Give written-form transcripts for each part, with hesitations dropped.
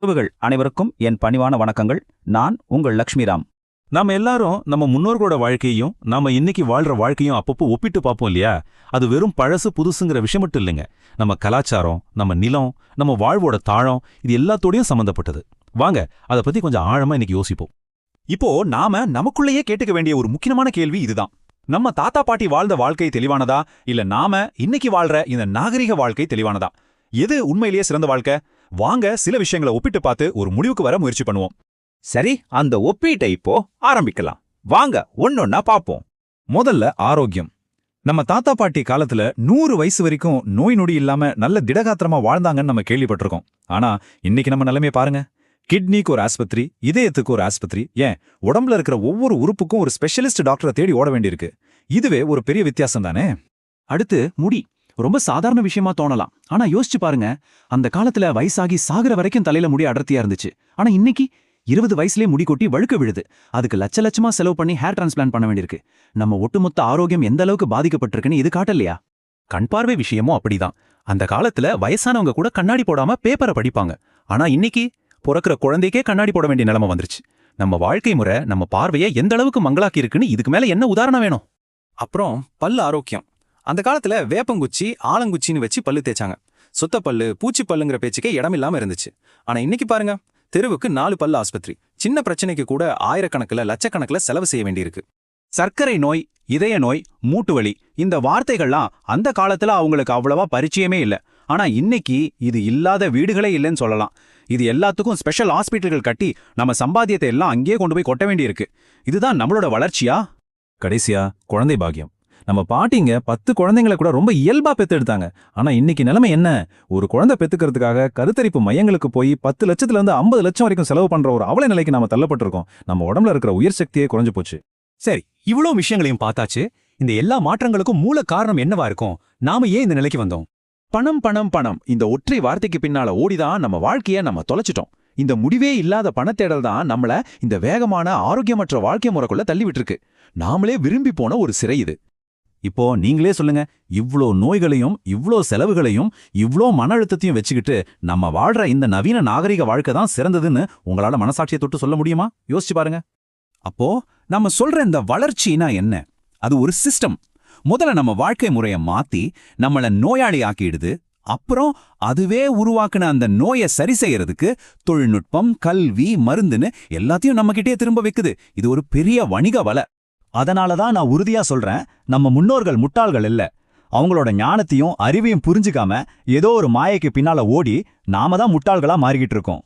உறவுகள் அனைவருக்கும் என் பணிவான வணக்கங்கள். நான் உங்கள் லக்ஷ்மிராம். நாம எல்லாரும் நம்ம முன்னோர்களோட வாழ்க்கையும் நாம இன்னைக்கு வாழ்ற வாழ்க்கையும் அப்பப்போ ஒப்பிட்டு பார்ப்போம் இல்லையா? அது வெறும் பழசு புதுசுங்கிற விஷயம் மட்டும் இல்லைங்க. நம்ம கலாச்சாரம், நம்ம நிலம், நம்ம வாழ்வோட தாழம், இது எல்லாத்தோடையும் சம்பந்தப்பட்டது. வாங்க அதை பத்தி கொஞ்சம் ஆழமா இன்னைக்கு யோசிப்போம். இப்போ நாம நமக்குள்ளேயே கேட்டுக்க வேண்டிய ஒரு முக்கியமான கேள்வி இதுதான். நம்ம தாத்தா பாட்டி வாழ்ந்த வாழ்க்கை தெளிவானதா, இல்ல நாம இன்னைக்கு வாழ்ற இந்த நாகரிக வாழ்க்கை தெளிவானதா? எது உண்மையிலேயே சிறந்த வாழ்க்கை? வாங்க சில விஷயங்களை ஒப்பிட்டு பார்த்து ஒரு முடிவுக்கு வர முயற்சி பண்ணுவோம். சரி, அந்த ஒப்பீட்டை இப்போ ஆரம்பிக்கலாம். வாங்க ஒன்னொன்னா பாப்போம். முதல்ல ஆரோக்கியம். நம்ம தாத்தா பாட்டி காலத்துல 100 வயசு வரைக்கும் நோய் நொடி இல்லாம நல்ல திடகாத்திரமா வாழ்ந்தாங்கன்னு நம்ம கேள்விப்பட்டிருக்கோம். ஆனா இன்னைக்கு நம்ம நிலைமைய பாருங்க. கிட்னிக்கு ஒரு ஆஸ்பத்திரி, இதயத்துக்கு ஒரு ஆஸ்பத்திரி, ஏன் உடம்புல இருக்கிற ஒவ்வொரு உறுப்புக்கும் ஒரு ஸ்பெஷலிஸ்ட் டாக்டரை தேடி ஓட வேண்டியிருக்கு. இதுவே ஒரு பெரிய வித்தியாசம் தானே. அடுத்து முடி. ரொம்ப சாதாரண விஷயமா தோணலாம். ஆனா யோசிச்சு பாருங்க, அந்த காலத்துல வயசாகி சாகுற வரைக்கும் தலையில முடி அடர்த்தியா இருந்துச்சு. ஆனா இன்னைக்கு 20 வயசுலயே முடி கொட்டி வழுக்க விழுது. அதுக்கு லட்ச லட்சமா செலவு பண்ணி ஹேர் டிரான்ஸ்பிளான்ட் பண்ண வேண்டியிருக்கு. நம்ம ஒட்டுமொத்த ஆரோக்கியம் எந்த அளவுக்கு பாதிக்கப்பட்டிருக்குன்னு இது காட்டலையா? கண் பார்வை விஷயமும் அப்படிதான். அந்த காலத்துல வயசானவங்க கூட கண்ணாடி போடாம பேப்பரை படிப்பாங்க. ஆனா இன்னைக்கு பிறக்கிற குழந்தைக்கே கண்ணாடி போட வேண்டிய நிலைமை வந்துருச்சு. நம்ம வாழ்க்கை முறை நம்ம பார்வையை எந்த அளவுக்கு மங்களாக்கி இருக்குன்னு இதுக்கு மேல என்ன உதாரணம் வேணும்? அப்புறம் பல்லு ஆரோக்கியம். அந்த காலத்துல வேப்பங்குச்சி, ஆலங்குச்சின்னு வச்சு பல்லு தேய்ச்சாங்க. சுத்த பல்லு, பூச்சி பல்லுங்கிற பேச்சுக்கே இடமில்லாம இருந்துச்சு. ஆனா இன்னைக்கு பாருங்க, தெருவுக்கு 4 பல்லு ஆஸ்பத்திரி. சின்ன பிரச்சனைக்கு கூட ஆயிரக்கணக்கில் லட்சக்கணக்கில் செலவு செய்ய வேண்டியிருக்கு. சர்க்கரை நோய், இதய நோய், மூட்டு வலி, இந்த வார்த்தைகள்லாம் அந்த காலத்துல அவங்களுக்கு அவ்வளவா பரிச்சயமே இல்ல. ஆனா இன்னைக்கு இது இல்லாத வீடுகளே இல்லைன்னு சொல்லலாம். இது எல்லாத்துக்கும் ஸ்பெஷல் ஹாஸ்பிட்டல்கள் கட்டி நம்ம சம்பாத்தியத்தை எல்லாம் அங்கேயே கொண்டு போய் கொட்ட வேண்டியிருக்கு. இதுதான் நம்மளோட வளர்ச்சியா? கடைசியா குழந்தை பாக்கியம். நம்ம பாட்டிங்க 10 குழந்தைங்களை கூட ரொம்ப இயல்பா பெத்தெடுத்தாங்க. ஆனா இன்னைக்கு நிலைமை என்ன? ஒரு குழந்தை பெத்துக்கிறதுக்காக கருத்தரிப்பு மையங்களுக்கு போய் 10 லட்சத்துல இருந்து 50 லட்சம் வரைக்கும் செலவு பண்ற ஒரு அவல நிலைக்கு நாம தள்ளப்பட்டிருக்கோம். நம்ம உடம்புல இருக்கிற உயிர் சக்தியே குறைஞ்சு போச்சு. சரி, இவ்வளோ விஷயங்களையும் பார்த்தாச்சு. இந்த எல்லா மாற்றங்களுக்கும் மூல காரணம் என்னவா இருக்கும்? நாம ஏன் இந்த நிலைக்கு வந்தோம்? பணம் பணம் பணம் இந்த ஒற்றை வார்த்தைக்கு பின்னால ஓடிதான் நம்ம வாழ்க்கைய நம்ம தொலைச்சிட்டோம். இந்த முடிவே இல்லாத பணத்தேடல் தான் நம்மள இந்த வேகமான ஆரோக்கியமற்ற வாழ்க்கை முறைக்குள்ள தள்ளி விட்டுருக்கு. நாமளே விரும்பி போன ஒரு சிறை இது. இப்போ நீங்களே சொல்லுங்க, இவ்ளோ நோய்களையும் இவ்ளோ செலவுகளையும் இவ்ளோ மன அழுத்தத்தையும் வச்சுக்கிட்டு நம்ம வாழ்ற இந்த நவீன நாகரிக வாழ்க்கை தான் சிறந்ததுன்னு உங்களால மனசாட்சியை தொட்டு சொல்ல முடியுமா? யோசிச்சு பாருங்க. அப்போ நம்ம சொல்ற இந்த வளர்ச்சினா என்ன? அது ஒரு சிஸ்டம். முதல்ல நம்ம வாழ்க்கை முறையை மாத்தி நம்மள நோயாளி ஆக்கிடுது. அப்புறம் அதுவே உருவாக்குன அந்த நோயை சரி செய்யறதுக்கு தொழில்நுட்பம், கல்வி, மருந்துன்னு எல்லாத்தையும் நம்மகிட்டே திரும்ப வைக்குது. இது ஒரு பெரிய வணிக வலை. அதனாலதான் நான் உறுதியா சொல்றேன், நம்ம முன்னோர்கள் முட்டாள்கள் இல்ல. அவங்களோட ஞானத்தையும் அறிவையும் புரிஞ்சுக்காம ஏதோ ஒரு மாயைக்கு பின்னால ஓடி நாம தான் முட்டாள்களா மாறிக்கிட்டு இருக்கோம்.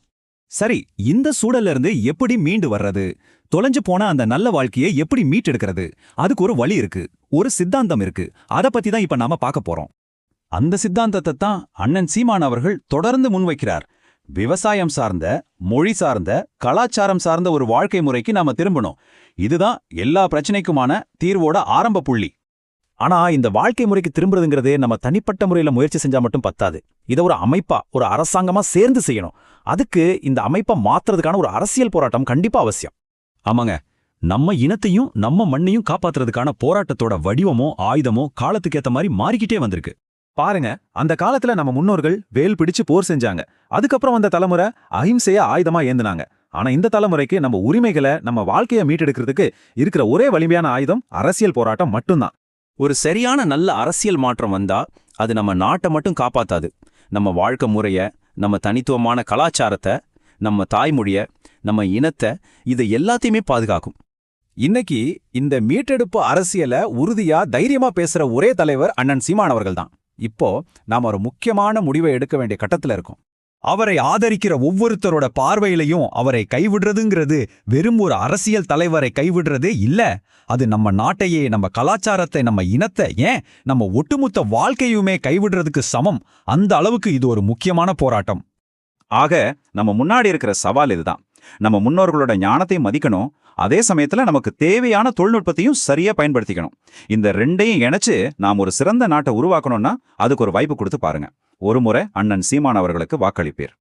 சரி, இந்த சூழல்ல இருந்து எப்படி மீண்டு வர்றது? தொலைஞ்சு போன அந்த நல்ல வாழ்க்கையை எப்படி மீட்டெடுக்கிறது? அதுக்கு ஒரு வழி இருக்கு, ஒரு சித்தாந்தம் இருக்கு. அத பத்தி தான் இப்ப நாம பார்க்க போறோம். அந்த சித்தாந்தத்தை தான் அண்ணன் சீமான் அவர்கள் தொடர்ந்து முன்வைக்கிறார். விவசாயம் சார்ந்த, மொழி சார்ந்த, கலாச்சாரம் சார்ந்த ஒரு வாழ்க்கை முறைக்கு நாம திரும்பணும். இதுதான் எல்லா பிரச்சனைக்குமான தீர்வோட ஆரம்ப புள்ளி. ஆனா இந்த வாழ்க்கை முறைக்கு திரும்புறதுங்கிறது நம்ம தனிப்பட்ட முறையில முயற்சி செஞ்சா மட்டும் பத்தாது. இதை ஒரு அமைப்பா, ஒரு அரசாங்கமா சேர்ந்து செய்யணும். அதுக்கு இந்த அமைப்பை மாத்துறதுக்கான ஒரு அரசியல் போராட்டம் கண்டிப்பா அவசியம். ஆமாங்க, நம்ம இனத்தையும் நம்ம மண்ணையும் காப்பாத்துறதுக்கான போராட்டத்தோட வடிவமோ ஆயுதமோ காலத்துக்கு ஏத்த மாதிரி மாறிக்கிட்டே வந்திருக்கு. பாருங்க, அந்த காலத்துல நம்ம முன்னோர்கள் வேல் பிடிச்சு போர் செஞ்சாங்க. அதுக்கப்புறம் வந்த தலைமுறை அஹிம்சைய ஆயுதமா ஏந்துனாங்க. ஆனா இந்த தலைமுறைக்கு நம்ம உரிமைகளை, நம்ம வாழ்க்கையை மீட்டெடுக்கிறதுக்கு இருக்கிற ஒரே வலிமையான ஆயுதம் அரசியல் போராட்டம் மட்டும்தான். ஒரு சரியான நல்ல அரசியல் மாற்றம் வந்தா அது நம்ம நாட்டை மட்டும் காப்பாத்தாது. நம்ம வாழ்க்கை முறைய, நம்ம தனித்துவமான கலாச்சாரத்தை, நம்ம தாய்மொழிய, நம்ம இனத்தை, இதை எல்லாத்தையுமே பாதுகாக்கும். இன்னைக்கு இந்த மீட்டெடுப்பு அரசியல உறுதியா தைரியமா பேசுற ஒரே தலைவர் அண்ணன் சீமான் அவர்கள் தான். இப்போ நாம ஒரு முக்கியமான முடிவை எடுக்க வேண்டிய கட்டத்துல இருக்கோம். அவரை ஆதரிக்கிற ஒவ்வொருத்தரோட பார்வையிலையும் அவரை கைவிடுறதுங்கிறது வெறும் ஒரு அரசியல் தலைவரை கைவிடுறது இல்ல. அது நம்ம நாட்டையே, நம்ம கலாச்சாரத்தை, நம்ம இனத்தை, ஏன் நம்ம ஒட்டுமொத்த வாழ்க்கையுமே கைவிடுறதுக்கு சமம். அந்த அளவுக்கு இது ஒரு முக்கியமான போராட்டம். ஆக நம்ம முன்னாடி இருக்கிற சவால் இதுதான். நம்ம முன்னோர்களோட ஞானத்தை மதிக்கணும், அதே சமயத்துல நமக்கு தேவையான தொழில்நுட்பத்தையும் சரியா பயன்படுத்திக்கணும். இந்த ரெண்டையும் இணைச்சு நாம் ஒரு சிறந்த நாட்டை உருவாக்கணும்னா அதுக்கு ஒரு வாய்ப்பு கொடுத்து பாருங்க. ஒருமுறை அண்ணன் சீமான் அவர்களுக்கு வாக்களிப்பீர்.